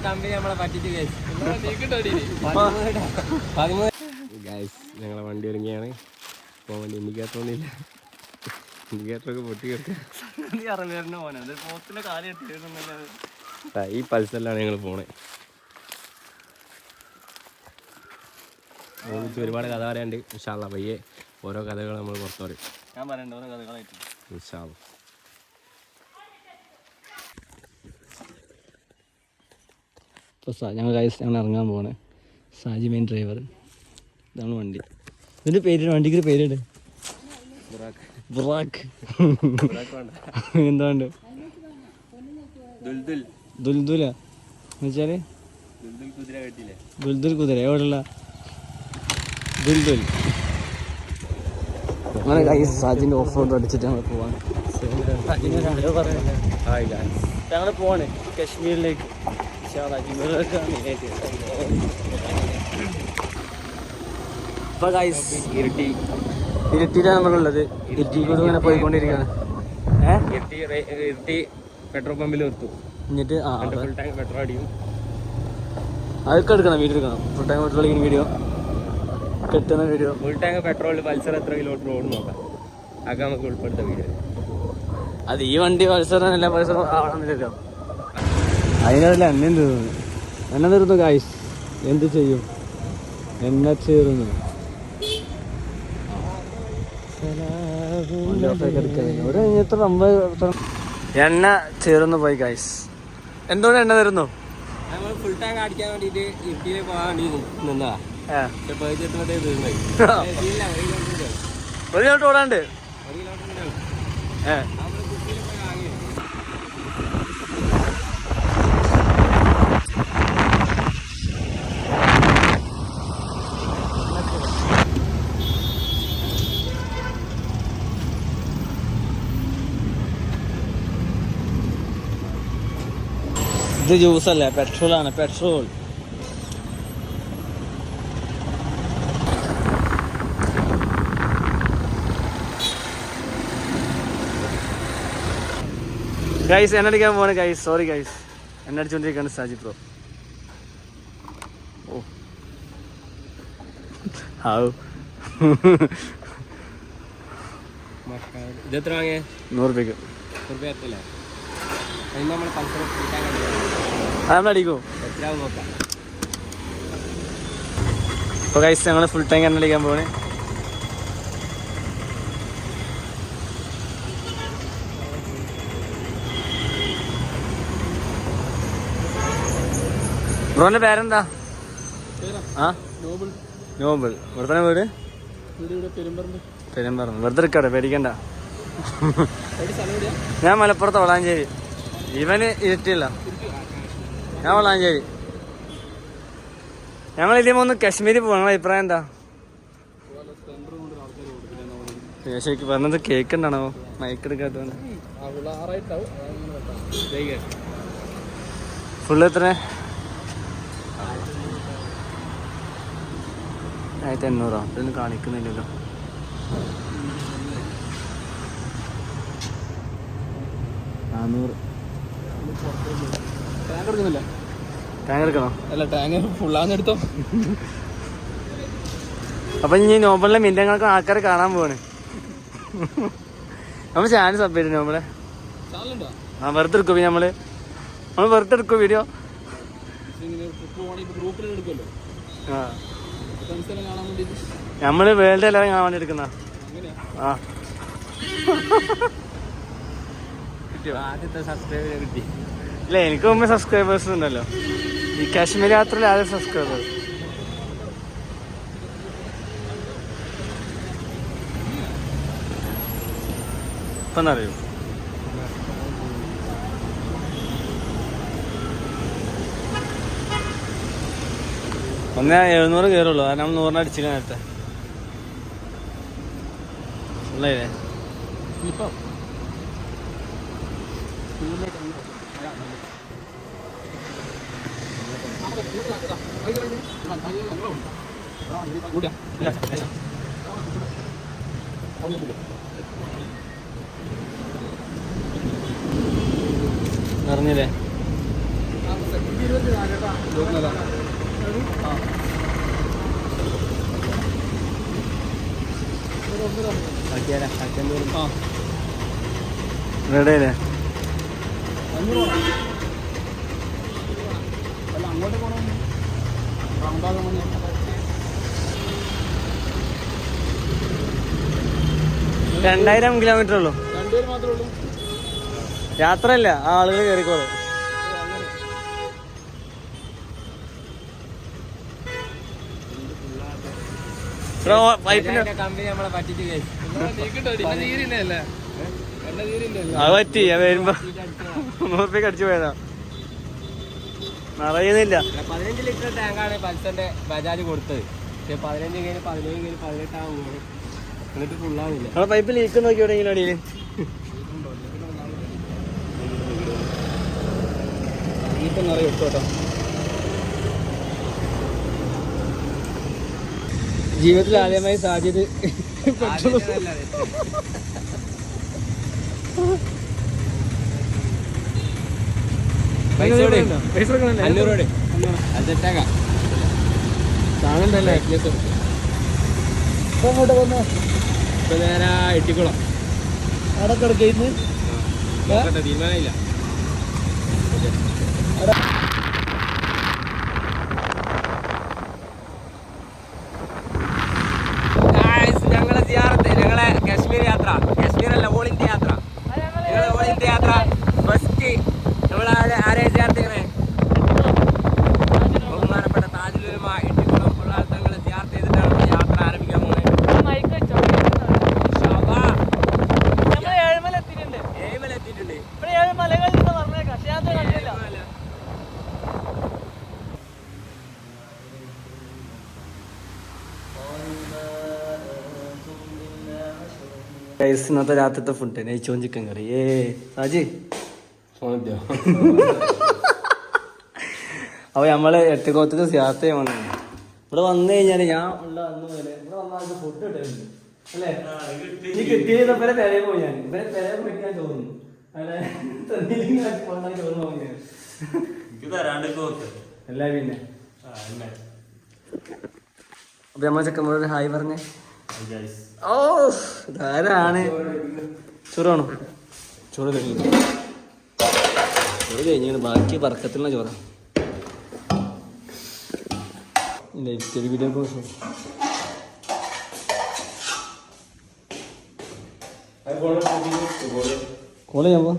Company നമ്മളെ പറ്റിച്ച് ഞങ്ങളെ വണ്ടി ഒരുങ്ങിയാണ് പോകാൻ വേണ്ടി. ഇൻഡിക്കേറ്ററൊന്നുമില്ല, ഇൻഡിക്കേറ്ററൊക്കെ പൊട്ടി കിടക്കുക. ഈ പൾസറിലാണ് ഞങ്ങൾ പോണേ. അതിനെക്കുറിച്ച് ഒരുപാട് കഥ പറയാനുണ്ട്. ഇൻഷാ അല്ലാഹ് പയ്യെ ഓരോ കഥകൾ നമ്മൾ പുറത്തു പറയും. ഞാൻ പറയണ്ട ഓരോ കഥകളായിട്ട് ഇൻഷാ അല്ലാഹ്. ഇപ്പോൾ ഞങ്ങൾ ഇറങ്ങാൻ പോവാണ്. സാജി മെയിൻ ഡ്രൈവർ, ഇതാണ് വണ്ടി. ഇതിൻ്റെ പേര്, വണ്ടിക്ക് പേരുണ്ട് ബുറാക്ക്. എന്തുകൊണ്ട് ദുൽദുല എന്നുവെച്ചാൽ ദുൽദുൽ കുതിര. എവിടെയുള്ള ദുൽദുൽ. അങ്ങനെ ഗൈസ് സാജിൻ്റെ ഓഫ് റോഡ് അടിച്ചിട്ട് ഞങ്ങൾ പോവാണ്. ഞങ്ങൾ പോവാണ് കശ്മീരിലേക്ക്. ഇപ്പൊ ഗൈസ് ഇരിട്ടിയിലാണ് നമ്മളുള്ളത്. ഇരിട്ടിക്കൂടെ ഇങ്ങനെ പോയിക്കൊണ്ടിരിക്കുകയാണ്. ഇരിട്ടി പെട്രോൾ പമ്പിൽ നിർത്തും. എന്നിട്ട് ഫുൾ ടാങ്ക് പെട്രോൾ അടിക്കും. അതൊക്കെ എടുക്കണം, വീഡിയോ എടുക്കണം. ഫുൾ ടാങ്ക് പെട്രോൾ അടിക്കുന്ന വീഡിയോ, കിട്ടുന്ന വീഡിയോ. ഫുൾ ടാങ്ക് പെട്രോളിൽ പൾസർ എത്ര കിലോമീറ്റർ ഓടും നോക്കാം. അതൊക്കെ നമുക്ക് ഉൾപ്പെടുത്ത വീഡിയോ. അത് ഈ വണ്ടി പൾസറിനല്ല, പൾസർ ആവണമെന്നില്ലല്ലോ. അതിനല്ല എന്നെ തീർന്നു, എന്നെ തീർന്നു ഗൈസ്. എന്ത് ചെയ്യും, എന്നെ ചേർന്നു. എണ്ണ ചേർന്ന് പോയി ഗൈസ്. എന്തുകൊണ്ട് എണ്ണ തരുന്നു? നമ്മൾ ഫുൾ ടാങ്ക് അടിക്കാൻ വേണ്ടിട്ട് ഇരിട്ടിയിൽ പോകാൻ വേണ്ടി നിന്നതാ. ഒരു കിലോമീറ്റർ ഓടാണ്ട്. ഇത് ജ്യൂസല്ല, പെട്രോളാണ്, പെട്രോൾ. ഗൈസ് എണ്ണ അടിക്കാൻ പോവാണ് ഗൈസ്. സോറി ഗൈസ്, എണ്ണ അടിച്ചുകൊണ്ടിരിക്കുകയാണ് സാജി ബ്രോ. ഓ ഇതെത്ര വാങ്ങിയേ? 100 രൂപയ്ക്ക്. അടിക്കോ? ഇപ്പൊ ഗൈസ് ഞങ്ങൾ ഫുൾ ടാങ്ക് എണ്ണ അടിക്കാൻ പോവാണ്. ബ്രോന്റെ പേരെന്താ? നോബിൾ. ഇവിടെ തന്നെ വീട്? പെരുമ്പറമ്പ്. വെറുതെ എടുക്കാടെ, പേടിക്കണ്ട. ഞാൻ മലപ്പുറത്ത് വളാഞ്ചേരി. ഇവന് ഇരട്ടിയില്ല, ഞാൻ വളാഞ്ചേരി. ഞങ്ങൾ ഇതിൽ ഒന്ന് കാശ്മീരി പോവാ. നിങ്ങളെ അഭിപ്രായം എന്താ? ശരിക്കും പറഞ്ഞത് കേക്ക് ഉണ്ടാണോ മയക്ക് എടുക്കാത്ത? ഫുള്ള് എത്ര? 1800. ഇതൊന്നും കാണിക്കുന്നില്ലല്ലോ. ടാങ്ക് എടുക്കണോ? അല്ല, ടാങ്ക് ഫുള്ളാന്ന് എടുത്തോ. അപ്പൊ ഇനി നോബലിലെ മിനിറ്റ് ആൾക്കാരെ കാണാൻ പോവാണ്. നമ്മൾ ചാനൽ സബ്മിറ്റ് ചെയ്തു. നമ്മളെ വെറുതെ എടുക്കും. നമ്മള് വെറുതെ എടുക്കും വീഡിയോ. നമ്മള് വേൾഡ് എല്ലാവരും കാണാൻ വേണ്ടി എടുക്കുന്ന. ഇല്ല, എനിക്ക് മുമ്പ് സബ്സ്ക്രൈബേഴ്സ് ഉണ്ടല്ലോ. ഈ കാശ്മീർ യാത്രയിൽ ആദ്യം സബ്സ്ക്രൈബേഴ്സ്. ഇപ്പം അറിയൂ. ഒന്നേ 700 കയറുള്ളൂ. കാരണം നമ്മൾ 100 അടിച്ചില്ല നേരത്തെ. ഉള്ളേ അറിഞ്ഞില്ലേ? റെഡിയല്ലേ? അങ്ങോട്ട് പോകണം. 2000 കിലോമീറ്റർ ഉള്ളൂ. 2 പേര് മാത്രമേ ഉള്ളൂ. യാത്രയല്ല, ആളുകൾ കയറിക്കോളും. കമ്പനി നമ്മളെ പറ്റിച്ച് അത് പറ്റി. ഞാൻ വരുമ്പോ 100 രൂപയ്ക്ക് അടിച്ചു പോയതാ. അറിയുന്നില്ല. 15 ലിറ്റർ ടാങ്കാണ് പൾസറിന്റെ ബജാജ് കൊടുത്തത്. പക്ഷെ 15 കഴിഞ്ഞ് 17 കഴിഞ്ഞ് 18 ആകുമ്പോൾ എന്നിട്ട് ഫുള്ളാവില്ല. നമ്മളെ പൈപ്പ് ലീക്ക് നോക്കി എവിടെയെങ്കിലും അടിയിൽ കേട്ടോ. ജീവിതത്തിൽ ആദ്യമായി സാധ്യത സാധനണ്ടല്ലേ അങ്ങോട്ട് വന്നോ. ഇപ്പൊ നേരെ എട്ടിക്കുളം അവിടെ കിടക്കുന്നു. തീരുമാനമില്ല. ഞങ്ങളെ സിയാറത്ത്, ഞങ്ങളെ കാശ്മീർ യാത്ര, കാശ്മീരല്ല ഓൾ ഇന്ത്യ യാത്ര, ഞങ്ങളെ ഓൾ ഇന്ത്യ യാത്ര ഫസ്റ്റ് നമ്മളെ ആരെ സിയാർത്തിങ്ങനെ ബഹുമാനപ്പെട്ട താജുൽ ഉലമ എട്ടിക്കുളം ഉള്ള തങ്ങളെ സിയാർത്ത് ചെയ്തിട്ടാണ് നമ്മൾ യാത്ര ആരംഭിക്കാൻ പോകുന്നത്. ഇന്നത്തെ രാത്രിത്തെ ഫുഡ് നെയ്ച്ചോൻ ചിക്കൻ കറി. സാജി അപ്പൊ നമ്മള് എട്ടുകോത്തക്ക് സിയാർത്ത് ചെയ്യാൻ വന്നു. ഇവിടെ വന്നു കഴിഞ്ഞാല് ഞാൻ ഉള്ള അന്ന് പോലെ ഇവിടെ വന്നാൽ ഫുഡ് കിട്ടുന്നുണ്ട് അല്ലേ? ഈ കിട്ടിയത് ഇവരെ പെരയെ പോയി. ഞാൻ ഇവരെ പെരയെ പോയിട്ട് ഞാൻ തോന്നുന്നു എല്ലാ പിന്നെ. അപ്പൊ നമ്മളെ ചെക്കന്മാരോട് ഹായ് പറഞ്ഞേ. ഓ ധാരാണ്. ചോറാണോ? ചോറ് കഴിഞ്ഞു. ചോറ് കഴിഞ്ഞാണ്. ബാക്കി പറക്കത്തിലുള്ള ചോറാ. വീഡിയോ കോൾ ചെയ്യാൻ പോ.